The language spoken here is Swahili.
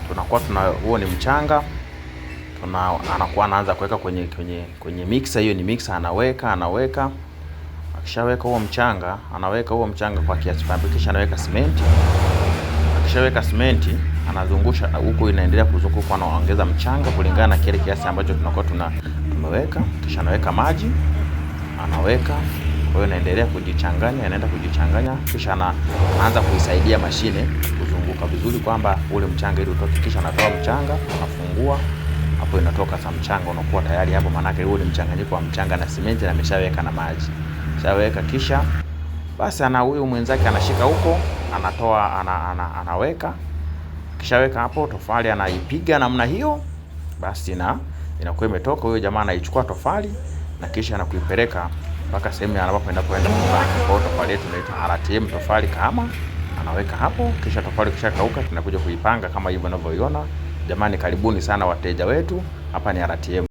tunakuwa huo ni mchanga, anakuwa anaanza kuweka kwenye mixer. Hiyo ni mixer, anaweka akishaweka huo mchanga, anaweka huo mchanga kwa kiasi fulani, kisha anaweka simenti. Akishaweka simenti, anazungusha huko, inaendelea kuzunguka, anaongeza mchanga kulingana na kile kiasi ambacho tunakuwa tumeweka. Kisha anaweka maji, anaweka. Kwa hiyo inaendelea kujichanganya, inaenda kujichanganya, kisha anaanza kuisaidia mashine kuzunguka vizuri kwamba ule mchanga ili utoke. Kisha anatoa mchanga, anafungua hapo, inatoka sa mchanga unakuwa tayari hapo, maana yake ule mchanganyiko wa mchanga na simenti, na ameshaweka na maji. Shaweka, kisha basi huyu mwenzake anashika huko, anatoa, anaweka. Kishaweka hapo tofali, anaipiga namna hiyo, basi inakuwa imetoka. Huyo jamaa anaichukua tofali na kisha anakuipeleka mpaka sehemu anapoenda kupanga. Kwa tofali yetu inaitwa RTM, tofali kama anaweka hapo. Kisha tofali kishakauka, tunakuja kuipanga kama hivyo unavyoiona. Jamani, karibuni sana wateja wetu, hapa ni RTM.